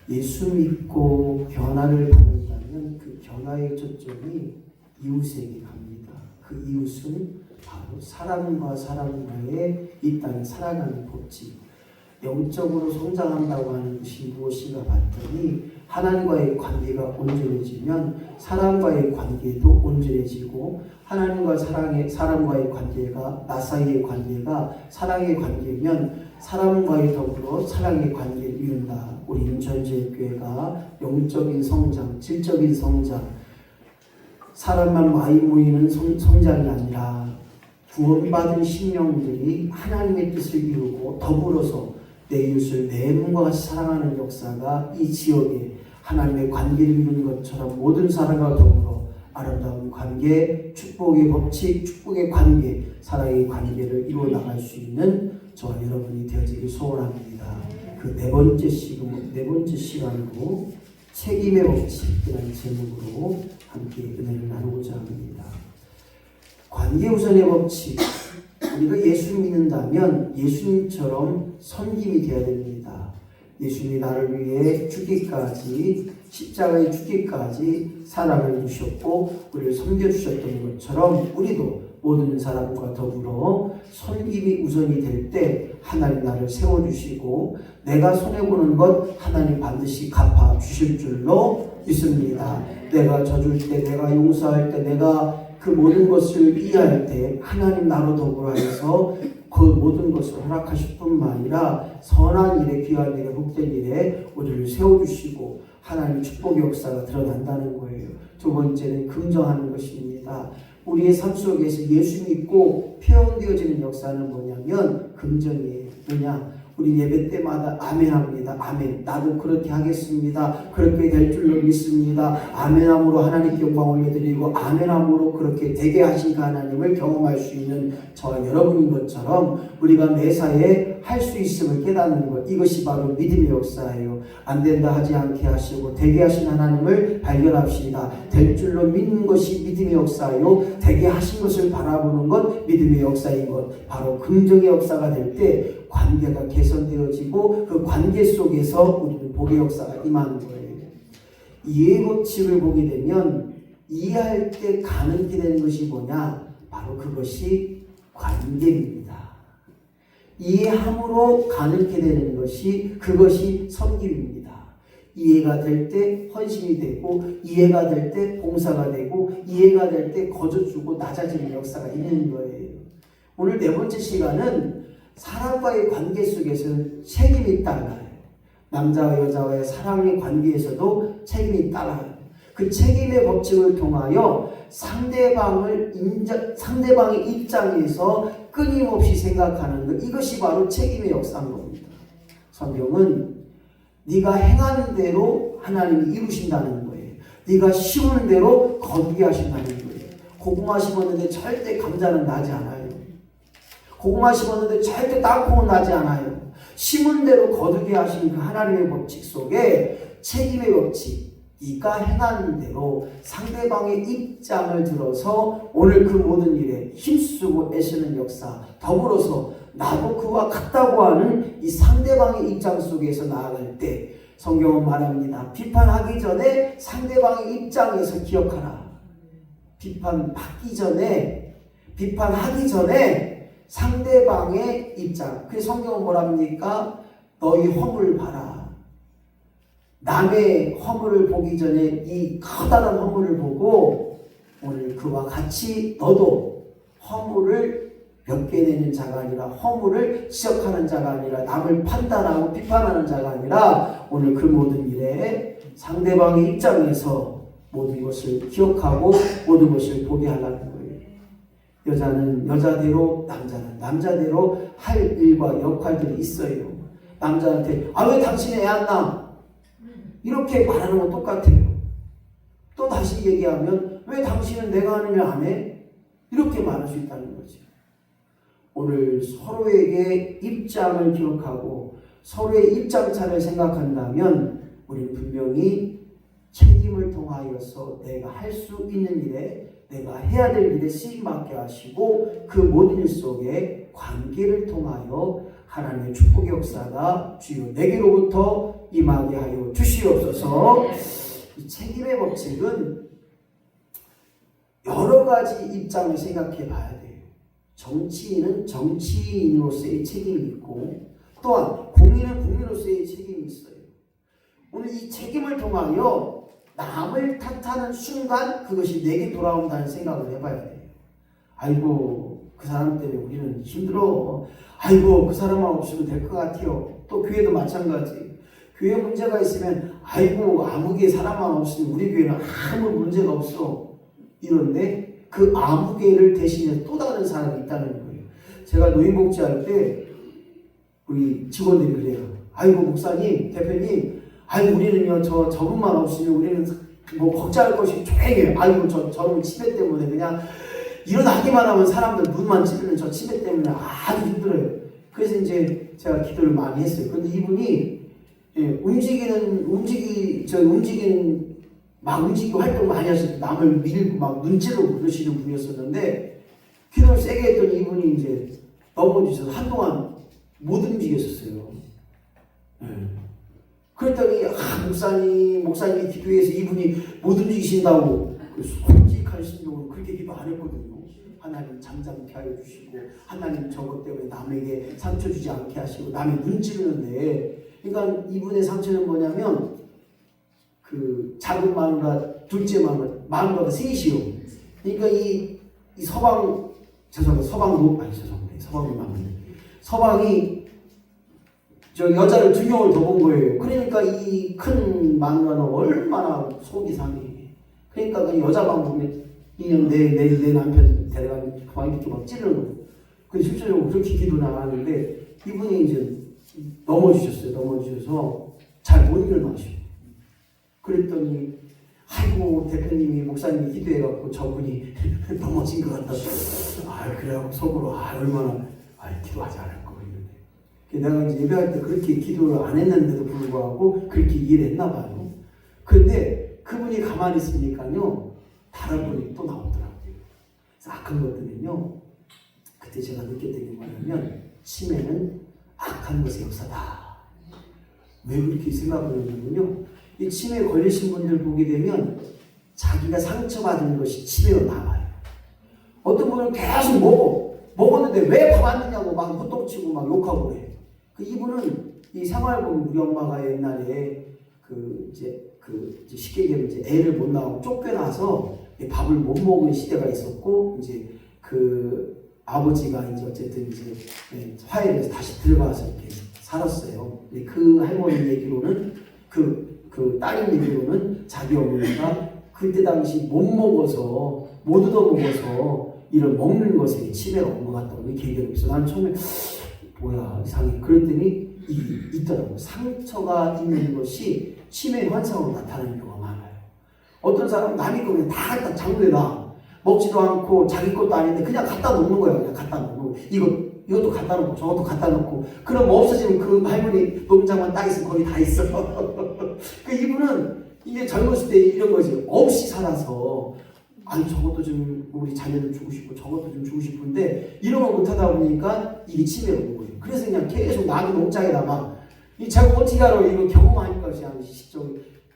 예수 믿고 변화를 받는다면 그 변화의 초점이 이웃에게 갑니다. 그 이웃은 바로 사람과 사람과의 이 땅에 살아가는 법칙. 영적으로 성장한다고 하는 것이 무엇인가 봤더니 하나님과의 관계가 온전해지면 사람과의 관계도 온전해지고 하나님과 사람과의 관계가 나 사이의 관계가 사랑의 관계면 사람과의 더불어 사랑의 관계를 이룬다. 우리 인천제일교회가 영적인 성장, 질적인 성장, 사람만 많이 모이는 성장이 아니라 구원받은 심령들이 하나님의 뜻을 이루고 더불어서 내 이웃을 내 몸과 같이 사랑하는 역사가 이 지역에 하나님의 관계를 이루는 것처럼 모든 사람과 더불어 아름다운 관계, 축복의 법칙, 축복의 관계, 사랑의 관계를 이루어 나갈 수 있는 저와 여러분이 되어지길 소원합니다. 그 네 번째 시간으로 책임의 법칙이라는 제목으로 함께 은혜를 나누고자 합니다. 관계 우선의 법칙. 우리가 예수 믿는다면 예수님처럼 섬김이 되어야 됩니다. 예수님이 나를 위해 죽기까지, 십자가에 죽기까지 사랑을 주셨고 우리를 섬겨주셨던 것처럼 우리도 모든 사람과 더불어 섬김이 우선이 될 때 하나님 나를 세워주시고 내가 손해보는 것 하나님 반드시 갚아주실 줄로 믿습니다. 내가 져줄 때, 내가 용서할 때, 내가 그 모든 것을 이해할 때 하나님 나로 더불어 해서 그 모든 것을 허락하실 뿐만 아니라 선한 일에, 귀한 일에, 복된 일에 우리를 세워주시고 하나님의 축복의 역사가 드러난다는 거예요. 두 번째는 긍정하는 것입니다. 우리의 삶 속에서 예수 믿고 표현되어지는 역사는 뭐냐면 긍정이에요. 왜냐? 우리 예배 때마다 아멘 합니다. 아멘. 나도 그렇게 하겠습니다. 그렇게 될 줄로 믿습니다. 아멘함으로 하나님께 영광 올려드리고 아멘함으로 그렇게 되게 하신 그 하나님을 경험할 수 있는 저와 여러분인 것처럼 우리가 매사에 할 수 있음을 깨닫는 것. 이것이 바로 믿음의 역사예요. 안 된다 하지 않게 하시고 되게 하신 하나님을 발견합시다. 될 줄로 믿는 것이 믿음의 역사요. 되게 하신 것을 바라보는 것 믿음의 역사인 것. 바로 긍정의 역사가 될 때 관계가 개선되어지고 그 관계 속에서 우리는 복의 역사가 임하는 거예요. 이해의 법칙을 보게 되면 이해할 때 가능케 되는 것이 뭐냐? 바로 그것이 관계입니다. 이해함으로 가능케 되는 것이 그것이 섬김입니다. 이해가 될 때 헌신이 되고 이해가 될 때 봉사가 되고 이해가 될 때 거저주고 낮아지는 역사가 있는 거예요. 오늘 네 번째 시간은 사람과의 관계 속에서 책임이 따라요. 남자와 여자와의 사랑의 관계에서도 책임이 따라요. 그 책임의 법칙을 통하여 상대방의 입장에서 끊임없이 생각하는 것, 이것이 바로 책임의 역사인 겁니다. 성경은 네가 행하는 대로 하나님이 이루신다는 거예요. 네가 심은 대로 거두게 하신다는 거예요. 고구마 심었는데 절대 감자는 나지 않아요. 고구마 심었는데 절대 땅콩은 나지 않아요. 심은 대로 거두게 하신 그 하나님의 법칙 속에 책임의 법칙, 네가 행하는 대로 상대방의 입장을 들어서 오늘 그 모든 일에 힘쓰고 애쓰는 역사, 더불어서 나도 그와 같다고 하는 이 상대방의 입장 속에서 나아갈 때 성경은 말합니다. 비판하기 전에 상대방의 입장에서 기억하라. 비판받기 전에, 비판하기 전에 상대방의 입장. 그 성경은 뭐랍니까? 너희 허물 봐라. 남의 허물을 보기 전에 이 커다란 허물을 보고 오늘 그와 같이 너도 허물을 벗겨내는 자가 아니라 허물을 지적하는 자가 아니라 남을 판단하고 비판하는 자가 아니라 오늘 그 모든 일에 상대방의 입장에서 모든 것을 기억하고 모든 것을 보게 하려는 거예요. 여자는 여자대로, 남자는 남자대로 할 일과 역할들이 있어요. 남자한테 왜 당신 애 안 낳아? 이렇게 말하는 건 똑같아요. 또 다시 얘기하면 왜 당신은 내가 하는 일 안 해? 이렇게 말할 수 있다는 거죠. 오늘 서로에게 입장을 기억하고 서로의 입장차를 생각한다면 우리는 분명히 책임을 통하여서 내가 할 수 있는 일에 내가 해야 될 일에 쓰임받게 하시고 그 모든 일 속에 관계를 통하여 하나님의 축복의 역사가 주여 내게로부터 임하게 하여 주시옵소서. 이 책임의 법칙은 여러 가지 입장을 생각해 봐야 돼요. 정치인은 정치인으로서의 책임이 있고 또한 국민은 국민으로서의 책임이 있어요. 오늘 이 책임을 통하여 남을 탓하는 순간 그것이 내게 돌아온다는 생각을 해봐야 돼요. 아이고 그 사람 때문에 우리는 힘들어. 아이고 그 사람만 없으면 될 것 같아요. 또 교회도 마찬가지. 교회 문제가 있으면 아이고 아무개 사람만 없으면 우리 교회는 아무 문제가 없어. 이런데 그 아무개를 대신해 또 다른 사람이 있다는 거예요. 제가 노인복지할 때 우리 직원들이 그래요. 아이고 목사님, 대표님, 아이고 우리는요 저분만 없으면 우리는 뭐 걱정할 것이 조용해요. 아이고 저놈 치매 때문에 그냥 일어나기만 하면 사람들 눈만 찌르는 저 치매 때문에 아주 힘들어요. 그래서 이제 제가 기도를 많이 했어요. 그런데 이분이 움직이고 활동 많이 하시고 남을 밀고 막 눈치로 그러시는 분이었었는데 기도를 세게 했더니 이분이 이제 넘어지셔서 한동안 못 움직였었어요. 그랬더니 목사님이 기도해서 이분이 못 움직이신다고 솔직한 심정으로 그렇게 기도 안 했거든요. 하나님 잠잠케 하여 주시고 하나님 저것 때문에 남에게 상처 주지 않게 하시고 남의 눈 찌르는데 그러니까 이분의 상처는 뭐냐면 그 작은 마누라 둘째 마누라가 셋이요. 그러니까 이 서방이 저 여자를 2명을 더 본 거예요. 그러니까 이 큰 마누라는 얼마나 속이 상해. 그러니까 그 여자만 보면 내 남편 데려가면 그만 이렇게 막 찌르는 거예요. 그 실제로 그렇게 기도를 안 하는데 이분이 이제 넘어지셔서 잘 못 일어나시고 그랬더니 아이고 대표님이 목사님이 기도해갖고 저분이 넘어진 것 같다. 그래갖고 속으로 얼마나 기도하지 않을 거 이런데 내가 이제 예배할 때 그렇게 기도를 안 했는데도 불구하고 그렇게 이해를 했나 봐요. 그런데 그분이 가만히 있으니까요 다른 분이 또 나오더라고요. 그래서 악한 것들은요 그때 제가 느꼈던 게 뭐냐면 치매는 악한 것의 역사다. 왜 그렇게 생각을 했냐면요 이 치매에 걸리신 분들 보게 되면 자기가 상처받은 것이 치매로 나와요. 어떤 분은 계속 먹었는데 왜 밥 안 드냐고 막 호떡치고 막 욕하고 그래요. 이분은 이 생활보험 우리 엄마가 옛날에 쉽게 얘기하면 이제 애를 못 낳고 쫓겨나서 밥을 못 먹은 시대가 있었고 이제 그 아버지가 이제 어쨌든 이제 화해를 해서 다시 들어가서 이렇게 살았어요. 그 할머니 얘기로는 그 따님 얘기로는 자기 어머니가 그때 당시 못 얻어먹어서 이런 먹는 것에 치매가 온 것 같다고 이렇게 얘기하고 있어. 난 처음에 뭐야 이상해. 그랬더니 있더라고. 상처가 있는 것이 치매 현상으로 나타나는 경우가 많아요. 어떤 사람은 남의 거 그냥 다 갖다 장부에 놔. 먹지도 않고 자기 것도 아닌데 그냥 갖다 놓는 거야. 그냥 갖다 놓고 이것도 갖다 놓고 저것도 갖다 놓고 그럼 뭐 없어지면 그 할머니 농장만 딱 있으면 거기 다 있어. 그 이분은 이게 젊었을 때 이런 거지. 없이 살아서 저것도 좀 우리 자녀들 주고 싶고 저것도 좀 주고 싶은데 이런 거 못하다 보니까 이게 치매가 온 거예요. 그래서 그냥 계속 남의 농장에다가 제가 어떻게 알아요? 이거 경험하니까 그냥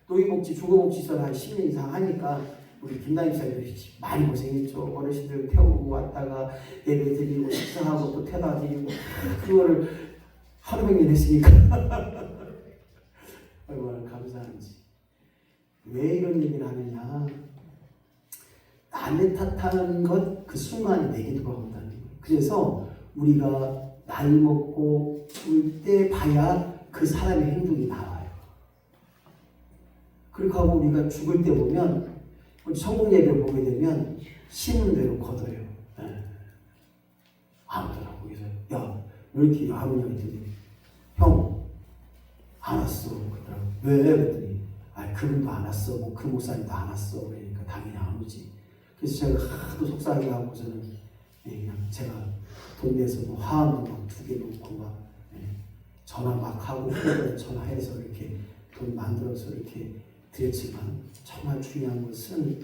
노인복지 중고복지소를 한 10년 이상 하니까 우리 김다임 사님들이 많이 고생했죠. 어르신들 태우고 왔다가 예배 드리고 식사하고 또 태다 드리고 그거를 하루 종일 했으니까 얼마나 감사한지. 왜 이런 얘기를 하느냐? 남의 탓하는 것 그 순간이 내게 돌아온다는 거예요. 그래서 우리가 나이 먹고 죽을 때 봐야 그 사람의 행동이 나와요. 그렇게 하고 우리가 죽을 때 보면 성공 예배 보게 되면 심은 대로 거둬요. 아무더라고. 그래서 왜 이렇게 아무냐 했더니 형 안 왔어. 그러더라고. 왜? 그랬더니 그분도 안 왔어. 그 목사님도 안 왔어. 그러니까 당연히 안 오지. 그래서 제가 하도 속상해하고서는 그냥 제가 돈 내서 화환도 막 2개 놓고 막 전화 막 하고 전화해서 이렇게 돈 만들어서 이렇게 드렸지만 정말 중요한 것은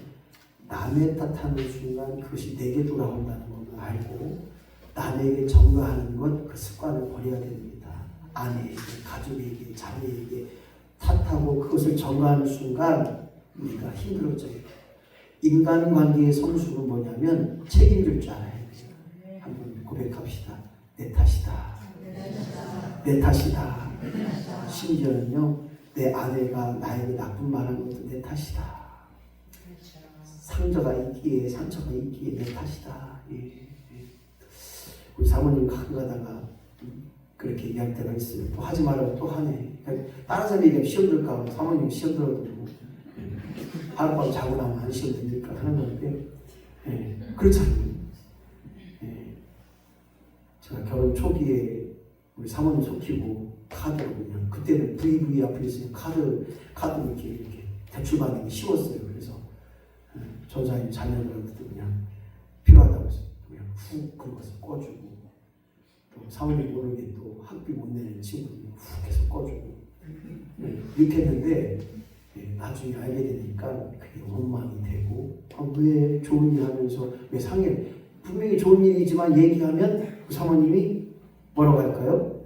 남의 탓하는 순간 그것이 내게 돌아온다는 것을 알고 남에게 전가하는 것 그 습관을 버려야 됩니다. 아내에게, 가족에게, 자녀에게 탓하고 하고 그것을 전가하는 순간 우리가 힘들어져요. 인간관계의 성숙은 뭐냐면 책임질 줄 알아야 돼요. 한번 고백합시다. 내 탓이다. 내 탓이다. 심지어는요, 내 아내가 나에게 나쁜 말한 것도 내 탓이다. 상처가 있기에 내 탓이다. 예. 우리 사모님 가끔 가다가 그렇게 얘기할 때가 있어요. 또 하지 말라고 또 하네. 다른 사람이 얘기하면 시험 들까 봐 사모님 시험 들어도 하룻밤 자고 나면 안 시험 됩니까 하는 건데, 예. 그렇잖아요. 예. 제가 결혼 초기에 우리 사모님 속이고 카드로 그냥 그때는 VV 앞에 있으면 카드 이렇게 대출 받는 게 쉬웠어요. 그래서 전사님 자녀들한테도 그냥 필요하다고 해서 그냥 훅 긁어서 꺼주고, 또 사모님 모르게 또 학비 못 내는 친구들 훅 해서 꺼주고, 이렇게 했는데 나중에 알게 되니까 그게 원망이 되고, 왜 좋은 일 하면서 왜 상해, 분명히 좋은 일이지만 얘기하면 그 사모님이 뭐라고 할까요?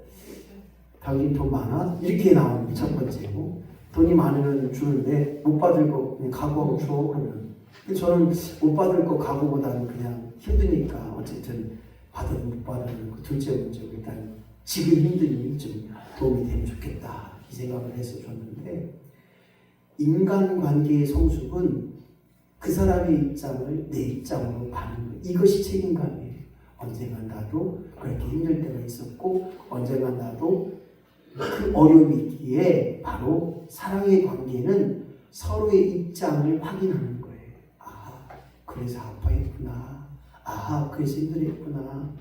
당신 돈 많아? 이렇게 나오는 게 첫 번째고, 돈이 많으면 주는데 못 받을 거 그냥 각오하고 줘 그러면, 저는 못 받을 거 각오보다는 그냥 힘드니까 어쨌든 받아도 못 받는 그 둘째 문제고, 일단 지금 힘드니 좀 도움이 되면 좋겠다 이 생각을 해서 줬는데, 인간관계의 성숙은 그 사람의 입장을 내 입장으로 봐는 거예요. 이것이 책임감이에요. 언젠간 나도 그렇게 힘들 때가 있었고, 언젠간 나도 그 어려움이 있기에 바로 사랑의 관계는 서로의 입장을 확인하는 거예요. 아, 그래서 아파했구나. 아, 그래서 힘들었구나.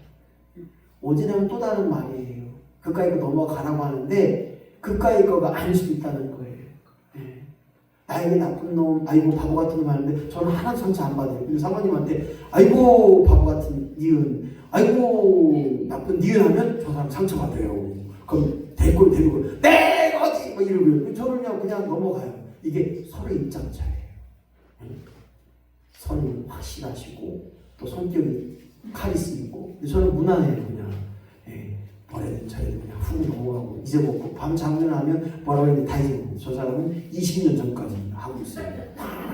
어제는 또 다른 말이에요. 그까이 거 넘어가라고 하는데 그까이 거가 아닐 수도 있다는 거예요. 네. 나에게 나쁜 놈, 아이고 바보 같은 놈 하는데 저는 하나도 상처 안 받아요. 그리고 사모님한테 아이고 바보 같은 니은, 아이고 나쁜 니은 하면 저 사람 상처받아요. 그럼 대고 내가 어디 뭐 이러고요. 저는요 그냥 넘어가요. 이게 서로의 입장 차이예요. 선이 확실하시고 또 성격이 카리스이고, 저는 무난해요. 그냥 버려진 차이도 그냥 훅 넘어가고 잊어먹고, 밤 자고 일어나면 뭐라고 했는데 다 잊어먹고. 저 사람은 20년 전까지 하고 있어요.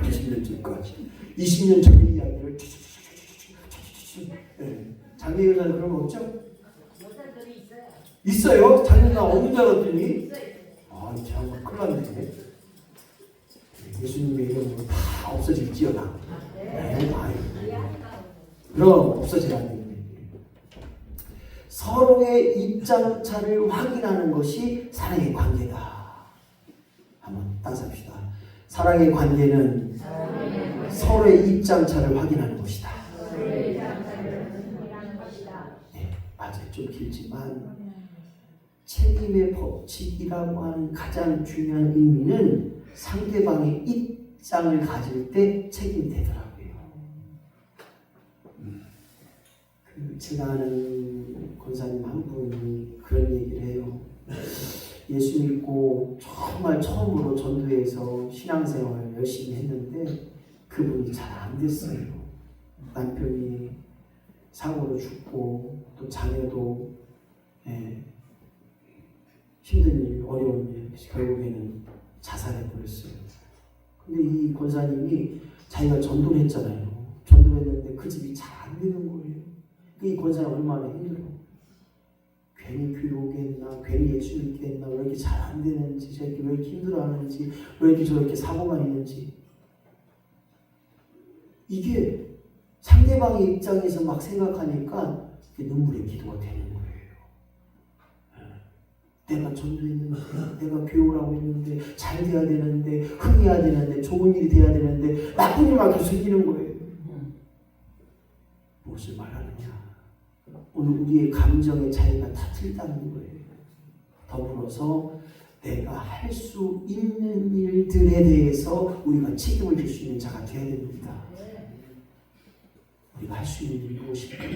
20년 전까지 20년 전 이야기를 장례 여자는 그런 거 없죠? 있어요? 장례가 없는 줄 알았더니 아, 참 큰일 났네. 예수님의 이름으로 다 없어질지어다. 그럼 없어져야 됩니다. 서로의 입장차를 확인하는 것이 사랑의 관계다. 한번 따서 합시다. 사랑의 관계는 서로의 입장차를 확인하는 것이다. 네, 맞아요. 좀 길지만 책임의 법칙이라고 하는 가장 중요한 의미는 상대방의 입장을 가질 때 책임이 되더라고요. 제가 아는 권사님 한 분이 그런 얘기를 해요. 예수 믿고 정말 처음으로 전도해서 신앙생활을 열심히 했는데 그분이 잘 안 됐어요. 남편이 사고로 죽고 또 자녀도 힘든 일, 어려운 일, 결국에는 자살해버렸어요. 근데 이 권사님이 자기가 전도를 했잖아요. 전도를 했는데 그 집이 잘 안 되는 거예요. 이 권사님 얼마나 힘들어. 괜히 교육했나, 괜히 예수 믿게 했나, 왜 이렇게 잘 안 되는지, 왜 이렇게 힘들어하는지, 왜 이렇게 저렇게 사고가 있는지. 이게 상대방의 입장에서 막 생각하니까 눈물의 기도가 되는 거예요. 내가 전도했는데, 내가 교육을 하고 있는데, 잘 돼야 되는데, 흥해야 되는데, 좋은 일이 돼야 되는데, 나쁜 일만 계속 생기는 거예요. 무엇을 말하느냐? 오늘 우리의 감정의 차이가 다 틀리다는 거예요. 더불어서 내가 할 수 있는 일들에 대해서 우리가 책임을 질 수 있는 자가 되어야 됩니다. 우리가 할 수 있는 일이 무엇일까요?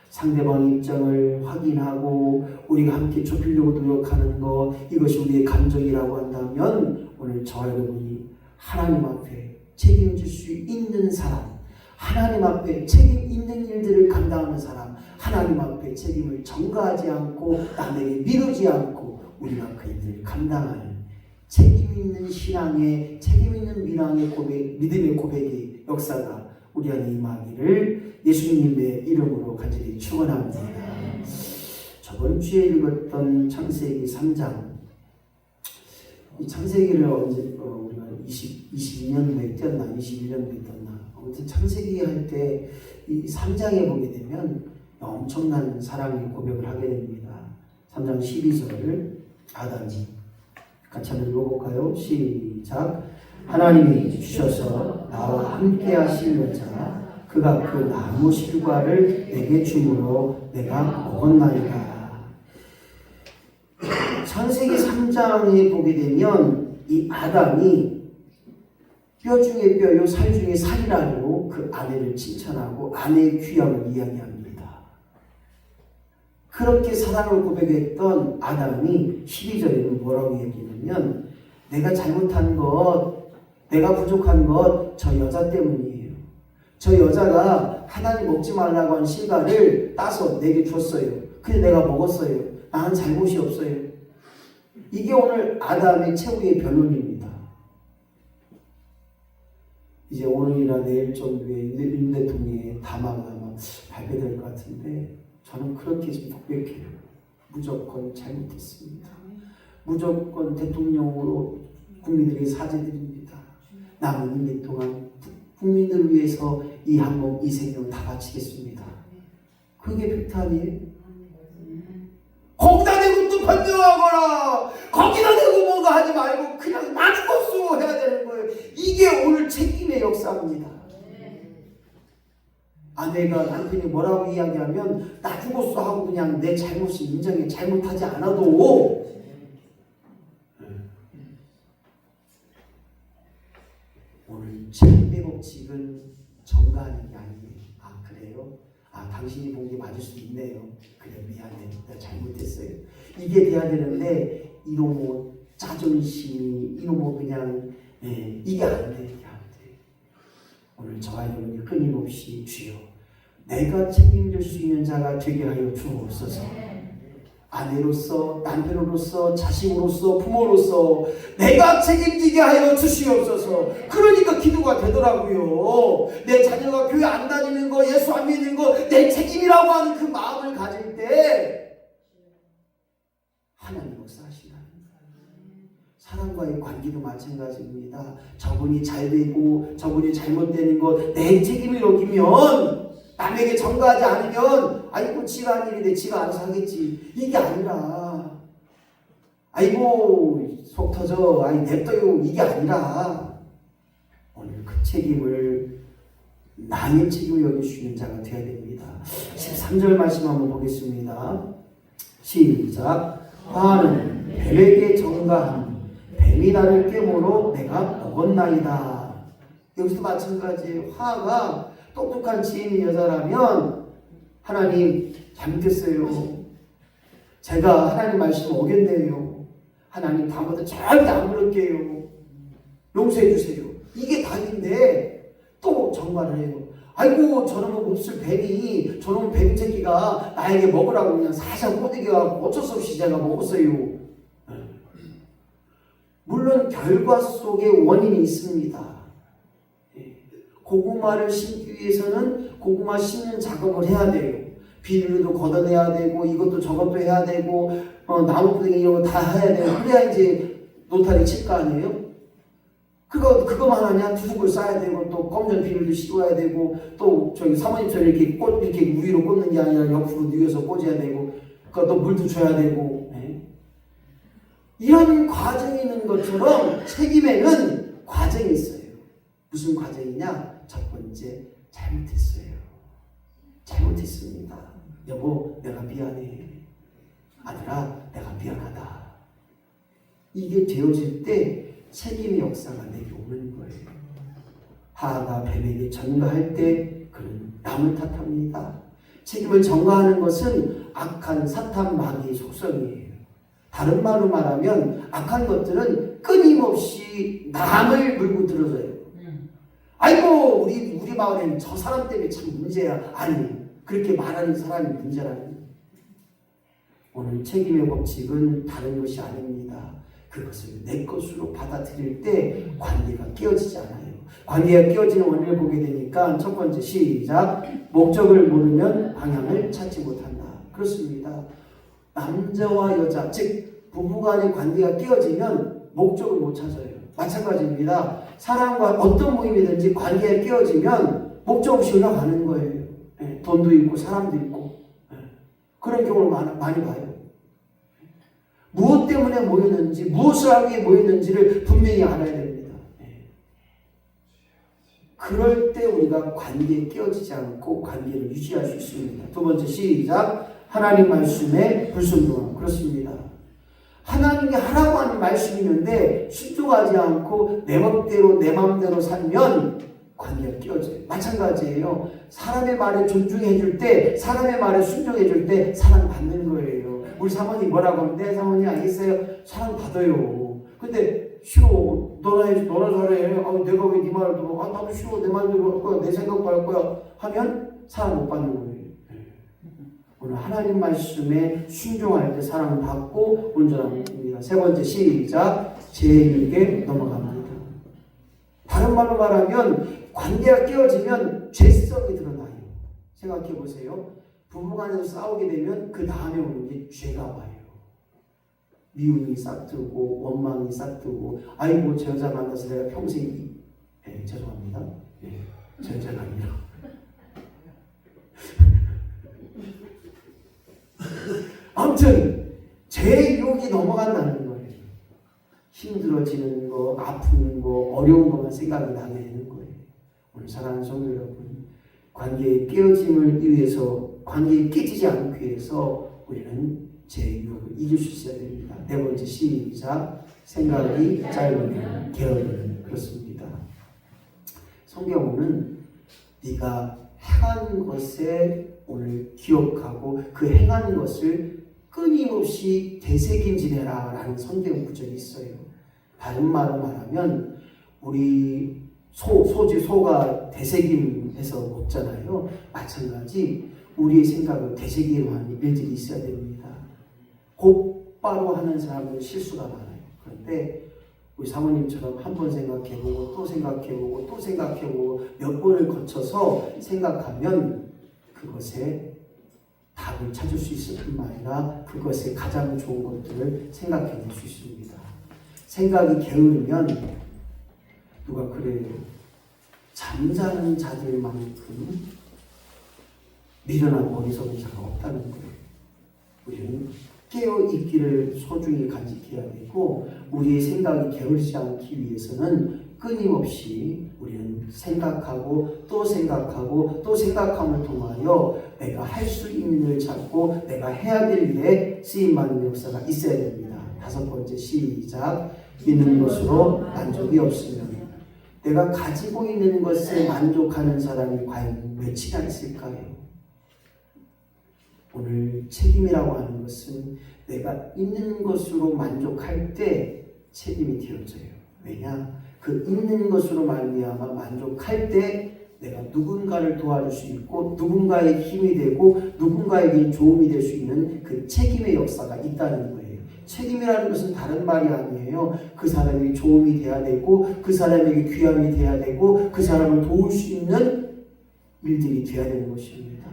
상대방의 입장을 확인하고 우리가 함께 좁히려고 노력하는 것, 이것이 우리의 감정이라고 한다면 오늘 저와 여러분이 하나님 앞에 책임질 수 있는 사람, 하나님 앞에 책임 있는 일들을 감당하는 사람, 하나님 앞에 책임을 전가하지 않고 남에게 미루지 않고 우리가 그 일들을 감당하는 책임 있는 신앙의, 책임 있는 믿음의 고백이 역사가 우리 안에 임하기를 예수님의 이름으로 간절히 축원합니다. 저번 주에 읽었던 창세기 3장, 이 창세기를 우리가 22년도에 띄었나 21년도에 띄었나, 아무튼 창세기 할 때 이 3장에 보게 되면 엄청난 사랑의 고백을 하게 됩니다. 3장 12절을 아담이 같이 한번 읽어볼까요? 시작. 하나님이 주셔서 나와 함께 하신 여자 그가 그 나무 실과를 내게 주므로 내가 먹었나이다. 창세기 3장에 보게 되면 이 아담이 뼈 중에 뼈요 살 중에 살이라고 그 아내를 칭찬하고 아내의 귀함을 이야기합니다. 그렇게 사랑을 고백했던 아담이 12절에는 뭐라고 얘기하냐면 내가 잘못한 것, 내가 부족한 것 저 여자 때문이에요. 저 여자가 하나님 먹지 말라고 한 실과를 따서 내게 줬어요. 근데 내가 먹었어요. 나는 잘못이 없어요. 이게 오늘 아담의 최후의 변론입니다. 이제 오늘이나 내일 정도에 윤 대통령의 담화가 아마 발표될 것 같은데 저는 그렇게 좀 고백해요. 무조건 잘못했습니다. 무조건 대통령으로 국민들에게 사죄드립니다. 남은 인민 동안 국민들을 위해서 이 한 몸, 이 생명 다 바치겠습니다. 그게 팩트 아니에요? 거기다 대고 또 변명하거나 거기다 대고 뭔가 하지 말고 그냥 나 죽었어 해야 되는 거예요. 이게 오늘 책임의 역사입니다. 아내가 남편이 뭐라고 이야기하면 나 죽었어 하고 그냥 내 잘못을 인정해. 잘못하지 않아도 오늘 책임의 법칙은 전가하는 게 아니에요. 아 그래요? 아 당신이 본 게 맞을 수 있네요. 그래 미안해. 내가 잘못했어요. 이게 돼야 되는데 이놈의 자존심이 이놈의 그냥 이게 안 돼. 이게 안 돼. 오늘 저와 여러분이 끊임없이 주여 내가 책임질 수 있는 자가 되게 하여 주옵소서. 아내로서 남편으로서 자식으로서 부모로서 내가 책임지게 하여 주시옵소서. 그러니까 기도가 되더라고요. 내 자녀가 교회 안 다니는 거, 예수 안 믿는 거 내 책임이라고 하는 그 마음을 가질 때 하나님 역사하시나요? 사람과의 관계도 마찬가지입니다. 저분이 잘 되고 저분이 잘못되는 거 내 책임을 여기면 남에게 전가하지 않으면 아이고 지가 한 일인데 지가 알아서 하겠지. 이게 아니라 아이고 속 터져 아이 냅둬요. 이게 아니라 오늘 그 책임을 남의 책임을 여기시는 자가 되어야 됩니다. 13절 말씀 한번 보겠습니다. 시작. 화는 뱀에게 전가함 뱀이 나를 깨물어 내가 먹었나이다. 여기서 마찬가지예요. 화가 똑똑한 지혜 있는 여자라면 하나님 잘못했어요. 제가 하나님 말씀 어겼네요. 하나님 다음부터 절대 안 그럴게요. 용서해 주세요. 이게 답인데 또 전가를 해요. 아이고 저놈의 몹쓸 뱀이 저놈의 뱀 새끼가 나에게 먹으라고 그냥 살살 꼬드겨갖고 어쩔 수 없이 제가 먹었어요. 물론 결과 속에 원인이 있습니다. 고구마를 심기 위해서는 고구마 심는 작업을 해야 돼요. 비닐도 걷어내야 되고 이것도 저것도 해야 되고 나무 부대기 이런 거 다 해야 돼요. 그래야 이제 노타리 칠 거 아니에요? 그거만 하냐? 두둑을 싸야 되고 또 검정 비닐도 씌워야 되고 또 저기 사모님처럼 이렇게 이렇게 위로 꽂는 게 아니라 옆으로 누워서 꽂아야 되고 또 물도 줘야 되고 이런 과정이 있는 것처럼 책임에는 과정이 있어요. 무슨 과정이냐? 첫 번째, 잘못했어요. 잘못했습니다. 여보, 내가 미안해. 아들아, 내가 미안하다. 이게 되어질 때 책임의 역사가 내게 오는 거예요. 하하가 뱀에게 전가할 때 그는 남을 탓합니다. 책임을 전가하는 것은 악한 사탄 마귀의 속성이에요. 다른 말로 말하면 악한 것들은 끊임없이 남을 물고 들어서요. 아이고 우리 마을에는 저 사람 때문에 참 문제야. 아니 그렇게 말하는 사람이 문제라니. 오늘 책임의 법칙은 다른 것이 아닙니다. 그것을 내 것으로 받아들일 때 관계가 깨어지지 않아요. 관계가 깨어지는 원인을 보게 되니까 첫 번째 시작. 목적을 모르면 방향을 찾지 못한다. 그렇습니다. 남자와 여자 즉 부부간의 관계가 깨어지면 목적을 못 찾아요. 마찬가지입니다. 사람과 어떤 모임이든지 관계가 깨어지면 목적 없이 흘러가는 거예요. 돈도 있고 사람도 있고 그런 경우를 많이 봐요. 무엇 때문에 모였는지 무엇을 하기 위해 모였는지를 분명히 알아야 됩니다. 그럴 때 우리가 관계에 깨어지지 않고 관계를 유지할 수 있습니다. 두 번째 시작. 하나님 말씀에 불순종함. 그렇습니다. 하나님이 하라고 하는 말씀이 있는데 순종하지 않고 내 멋대로 내 마음대로 살면 관계가 깨어져요. 마찬가지예요. 사람의 말에 존중해 줄 때, 사람의 말에 순종해 줄 때 사랑받는 거예요. 우리 사모님 뭐라고 하면 네 사모님 알겠어요. 사랑받아요. 근데 싫어. 너나 해야지. 너나 잘해. 내가 왜 네 말을 들어. 나도 싫어. 내 말대로 할 거야. 내 생각도 할 거야. 하면 사랑 못 받는 거예요. 오늘 하나님 말씀에 순종할 때 사랑을 받고 온전합니다. 세 번째 시작. 죄에게 넘어갑니다. 다른 말로 말하면 관계가 깨어지면 죄성이 드러나요. 생각해 보세요. 부부간에서 싸우게 되면 그 다음에 오는 게 죄가 와요. 미움이 싹트고 원망이 싹트고 아이고 저 여자 만나서 내가 평생 죄송합니다. 저 여자가 아니라 아무튼 죄의 유혹이 넘어간다는 거예요. 힘들어지는 거, 아픈 거, 어려운 것만 생각이 나게 되는 거예요. 오늘 사랑하는 성도 여러분, 관계의 깨어짐을 위해서, 관계에 깨지지 않기 위해서 우리는 죄의 유혹을 이길 수 있어야 됩니다. 네 번째 시작. 생각이 짧으면 게으르면. 그렇습니다. 성경은 네가 행한 것에 오늘 기억하고 그 행한 것을 끊임없이 되새김질해라 라는 성경 구절이 있어요. 다른 말로 말하면 우리 소가 되새김해서 먹잖아요. 마찬가지 우리의 생각을 되새김하는 일들이 있어야 됩니다. 곧바로 하는 사람은 실수가 많아요. 그런데 우리 사모님처럼 한 번 생각해보고 또 생각해보고 또 생각해보고 몇 번을 거쳐서 생각하면 그것에 답을 찾을 수 있을 뿐만 아니라 그것에 가장 좋은 것들을 생각해낼 수 있습니다. 생각이 게으르면 누가 그래요. 잠자는 자들만큼 미련한 어리석은 자가 없다는 거예요. 우리는 깨어있기를 소중히 간직해야 되고 우리의 생각이 게으르지 않기 위해서는 끊임없이 우리는 생각하고 또 생각하고 또 생각함을 통하여 내가 할 수 있는 일을 찾고 내가 해야 될 일에 쓰임받는 역사가 있어야 됩니다. 다섯 번째 시작. 있는 것으로 만족이 없으면 내가 가지고 있는 것에 만족하는 사람이 과연 몇이나 있을까요? 오늘 책임이라고 하는 것은 내가 있는 것으로 만족할 때 책임이 되어져요. 왜냐? 그 있는 것으로 말미암아 만족할 때 내가 누군가를 도와줄 수 있고 누군가의 힘이 되고 누군가에게 도움이 될 수 있는 그 책임의 역사가 있다는 거예요. 책임이라는 것은 다른 말이 아니에요. 그 사람에게 도움이 돼야 되고 그 사람에게 귀함이 돼야 되고 그 사람을 도울 수 있는 일들이 돼야 되는 것입니다.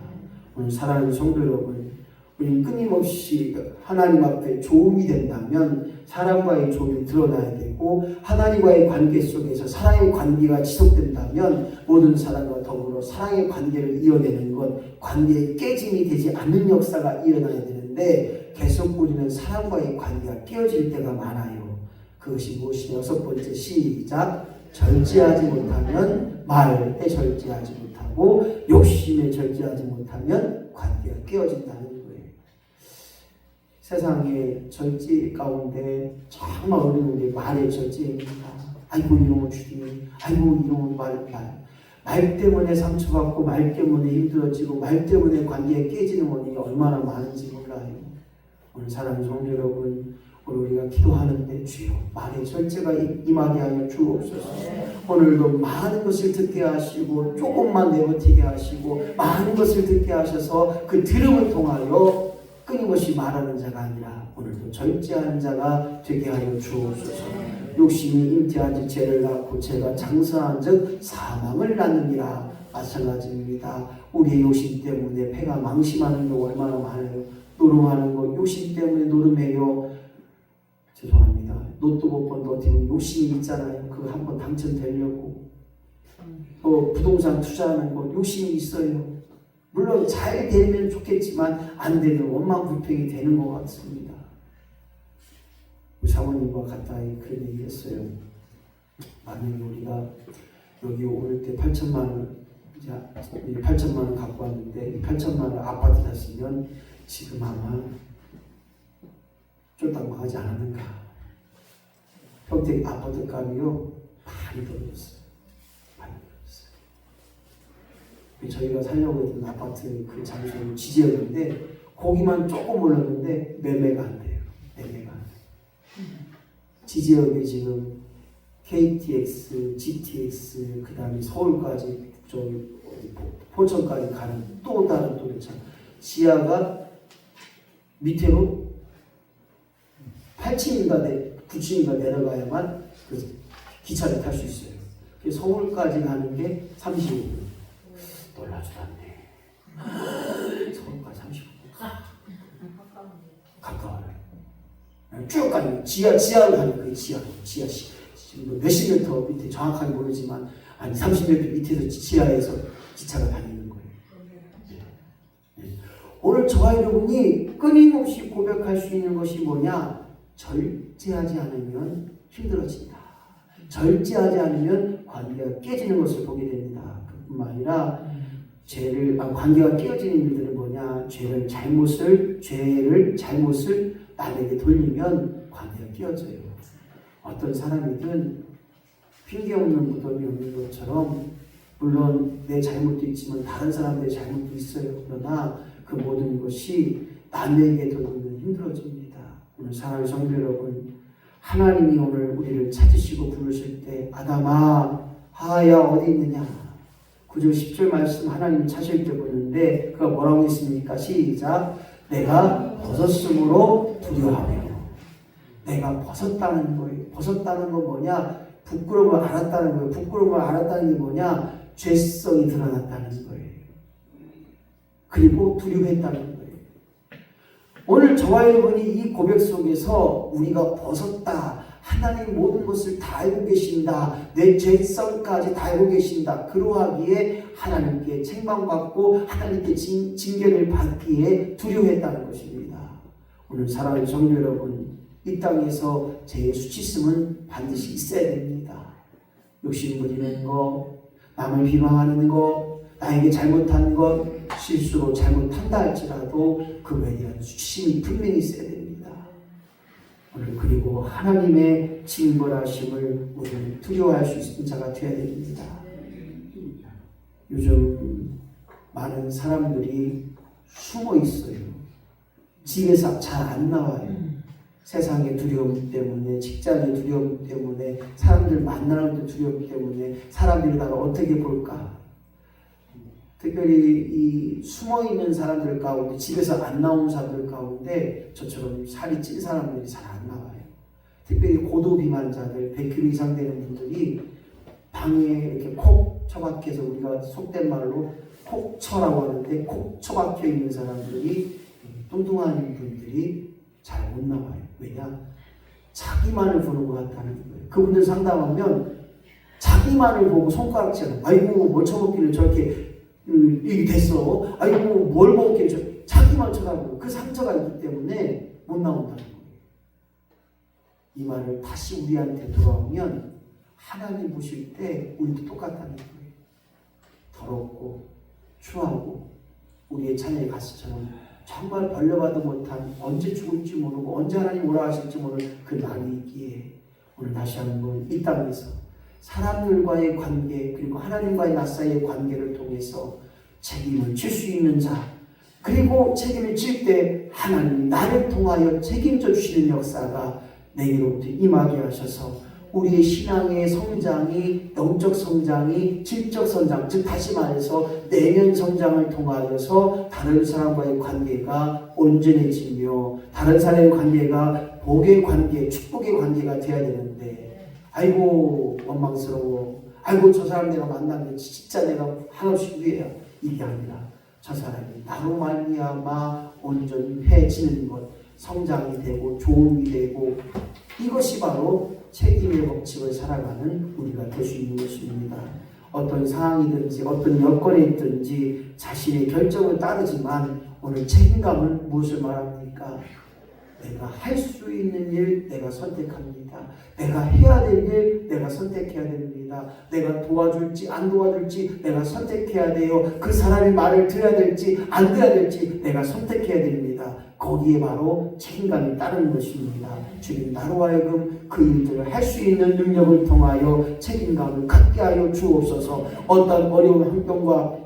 오늘 사랑하는 성도 여러분, 우리는 끊임없이 하나님 앞에 도움이 된다면 사람과의 조움이 드러나야 되고 하나님과의 관계 속에서 사랑의 관계가 지속된다면 모든 사람과 더불어 사랑의 관계를 이어내는 것, 관계의 깨짐이 되지 않는 역사가 일어나야 되는데 계속 우리는 사람과의 관계가 깨어질 때가 많아요. 그것이 무엇이냐? 여섯 번째 시작. 절제하지 못하면 말에 절제하지 못하고 욕심에 절제하지 못하면 관계가 깨어진다는 거예요. 세상의 절제 가운데 정말 어려운 게 말의 절제입니다. 아이고 이놈의 주님, 아이고 이놈의 말 때문에 상처받고 말 때문에 힘들어지고 말 때문에 관계가 깨지는 원인이 얼마나 많은지 몰라요. 오늘 사랑하는 성도 여러분, 오늘 우리가 기도하는데 주여 말의 절제가 임하게 하여 주옵소서. 오늘도 많은 것을 듣게 하시고 조금만 내버티게 하시고 많은 것을 듣게 하셔서 그 들음을 통하여 끊임없이 성인 것이 말하는 자가 아니라 오늘도 절제한 자가 되게 하여 주옵소서. 욕심이 잉태한 지 죄를 낳고 죄가 장성한 즉 사망을 낳느니라. 마찬가지입니다. 우리의 욕심 때문에 폐가 망심하는 거 얼마나 많아요. 노름하는 거 욕심 때문에 노름해요. 죄송합니다. 로또 못 번도 어떻게 보면 욕심이 있잖아요. 그거 한번 당첨되려고. 부동산 투자하는 거 욕심이 있어요. 물론 잘 되면 좋겠지만 안 되면 원망불평이 되는 것 같습니다. 우리 사모님과 가까이 그런 얘기 했어요. 만약에 우리가 여기 올 때 8천만 원, 이제 8천만 원 갖고 왔는데 이 8천만 원 아파트 샀으면 지금 아마 쫄딱망하지 않았는가. 평택 아파트 값이요 많이 떨어졌어요. 많이 떨어졌어요. 저희가 살려고 했던 아파트 그 장소는 지지역인데 거기만 조금 올랐는데 매매가 안 돼요. 매매가 안 돼요. 지지역에 지금 KTX, GTX, 그 다음에 서울까지 저기 포천까지 가는 또 다른 도로차 지하가 밑으로 8층인가 9층인가 내려가야만 그 기차를 탈 수 있어요. 서울까지 가는 게 35분. 놀라지도 않네. 서울까지 35분. 가까워요. 쭉 가는 지하로 가는 거예요. 지하시. 지금 몇십 미터 밑에 정확하게 모르지만 한 30m 밑에서 지하에서 기차가 다니는 거예요. 네. 오늘 저와 여러분이 끊임없이 고백할 수 있는 것이 뭐냐? 절제하지 않으면 힘들어진다. 절제하지 않으면 관계가 깨지는 것을 보게 됩니다. 그뿐만 아니라 관계가 깨어지는 일들은 뭐냐? 잘못을 남에게 돌리면 관계가 깨어져요. 어떤 사람이든 핑계 없는 무덤이 없는 것처럼 물론 내 잘못도 있지만 다른 사람들의 잘못도 있어요. 그러나 그 모든 것이 남에게 돌리면 힘들어집니다. 오늘 사랑하는 성도 여러분, 하나님이 오늘 우리를 찾으시고 부르실 때 아담아 하야 어디 있느냐 9절 10절 말씀 하나님 찾을 때 보는데 그가 뭐라고 했습니까? 시작. 내가 벗었으므로 두려워하며. 내가 벗었다는 거예요. 벗었다는 건 뭐냐? 부끄러움을 알았다는 거예요. 부끄러움을 알았다는 게 뭐냐? 죄성이 드러났다는 거예요. 그리고 두려워했다는 거예요. 오늘 저와 여러분이 이 고백 속에서 우리가 벗었다. 하나님 모든 것을 다 알고 계신다. 내 죄성까지 다 알고 계신다. 그러하기에 하나님께 책망받고 하나님께 징계를 받기에 두려워했다는 것입니다. 오늘 사랑하는 성도 여러분, 이 땅에서 죄의 수치심은 반드시 있어야 됩니다. 욕심 부리는 것, 남을 비방하는 것, 나에게 잘못한 것, 실수로 잘못한다 할지라도 그거에 대한 수치심이 분명히 있어야 됩니다. 오늘 그리고 하나님의 징벌하심을 우리는 두려워할 수 있는 자가 되어야 됩니다. 요즘 많은 사람들이 숨어 있어요. 집에서 잘 안 나와요. 세상의 두려움 때문에, 직장의 두려움 때문에, 사람들 만나는 두려움 때문에 사람들이 나를 어떻게 볼까? 특별히 이 숨어있는 사람들 가운데, 집에서 안 나오는 사람들 가운데 저처럼 살이 찐 사람들이 잘 안 나와요. 특별히 고도비만자들, 100kg 이상 되는 분들이 방에 이렇게 콕 처박혀서, 우리가 속된 말로 콕 쳐라고 하는데 콕 처박혀 있는 사람들이, 뚱뚱한 분들이 잘 못 나와요. 왜냐? 자기만을 보는 것 같다는 거예요. 그분들 상담하면 자기만을 보고 손가락질하는, 아이고 뭘 처먹기를 저렇게 이게 됐어. 아이고 뭘 먹기를 자기만 쳐다보고 그 상처가 있기 때문에 못 나온다는 거예요. 이 말을 다시 우리한테 돌아오면 하나님 보실 때 우리도 똑같다는 거예요. 더럽고 추하고 우리의 자녀의 가시처럼 정말 벌려봐도 못한, 언제 죽을지 모르고 언제 하나님 오라 하실지 모를 그 날이 있기에 오늘 다시 한번 이 땅에서 사람들과의 관계, 그리고 하나님과의 나 사이의 관계를 통해서 책임을 질 수 있는 자, 그리고 책임을 질 때 하나님 나를 통하여 책임져 주시는 역사가 내게로부터 임하게 하셔서 우리의 신앙의 성장이, 영적 성장이, 질적 성장, 즉 다시 말해서 내면 성장을 통하여서 다른 사람과의 관계가 온전해지며 다른 사람의 관계가 복의 관계, 축복의 관계가 되어야 되는데, 아이고 원망스러워, 아이고 저 사람 내가 만나면 진짜 내가 한없이 후회야, 이게 아니라 저 사람이 나로 말미암아 온전해지는 것, 성장이 되고 도움이 되고, 이것이 바로 책임의 법칙을 살아가는 우리가 될 수 있는 것입니다. 어떤 상황이든지 어떤 여건에 있든지 자신의 결정을 따르지만 오늘 책임감은 무엇을 말합니까? 내가 할 수 있는 일 내가 선택합니다. 내가 해야 될 일 내가 선택해야 됩니다. 내가 도와줄지 안 도와줄지 내가 선택해야 돼요. 그 사람의 말을 들어야 될지 안 들어야 될지 내가 선택해야 됩니다. 거기에 바로 책임감이 따르는 것입니다. 주님, 나로 하여금 그 일들을 할 수 있는 능력을 통하여 책임감을 갖게 하여 주옵소서. 어떤 어려운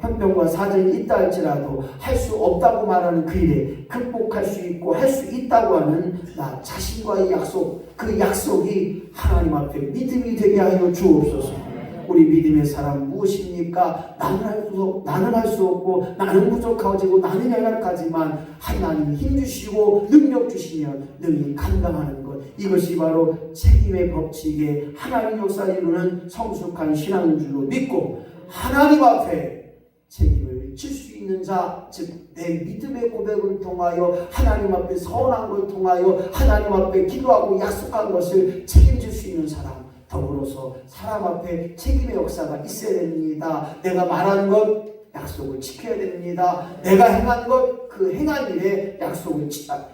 형편과 사정이 있다 할지라도 할 수 없다고 말하는 그 일에 극복할 수 있고 할 수 있다고 하는 나 자신과의 약속, 그 약속이 하나님 앞에 믿음이 되게 하여 주옵소서. 우리 믿음의 사람 무엇입니까? 나는 할 수 없고 나는 부족하고 나는 연약하지만 하나님이 힘주시고 능력 주시면 능히 감당하는 것, 이것이 바로 책임의 법칙에 하나님 역사를 이루는 성숙한 신앙인 줄로 믿고 하나님 앞에 책임을 질 수 있는 자, 즉 내 믿음의 고백을 통하여 하나님 앞에 서원한 걸 통하여 하나님 앞에 기도하고 약속한 것을 책임질 수 있는 사람, 더불어서 사람 앞에 책임의 역사가 있어야 됩니다. 내가 말한 것 약속을 지켜야 됩니다. 내가 행한 것 그 행한 일에 약속을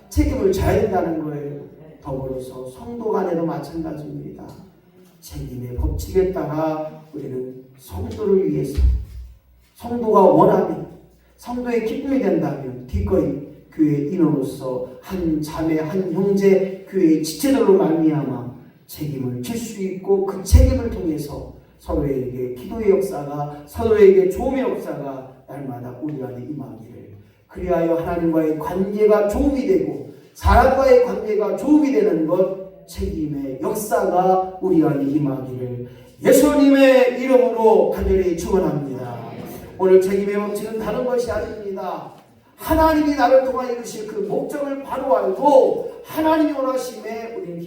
책임을 져야 된다는 거예요. 더불어서 성도 간에도 마찬가지입니다. 책임의 법칙에 따라 우리는 성도를 위해서, 성도가 원하면, 성도의 기쁨이 된다면 기꺼이 교회 인원으로서 한 자매 한 형제 교회의 지체들로 말미암아 책임을 질 수 있고 그 책임을 통해서 서로에게 기도의 역사가, 서로에게 도움의 역사가 날마다 우리 안에 임하기를, 그리하여 하나님과의 관계가 도움이 되고 사람과의 관계가 도움이 되는 것, 책임의 역사가 우리 안에 임하기를 예수님의 이름으로 간절히 축원합니다. 오늘 책임의 법칙은 다른 것이 아닙니다. 하나님이 나를 통하여 이루실 그 목적을 바로 알고 하나님이 원하심에 우리는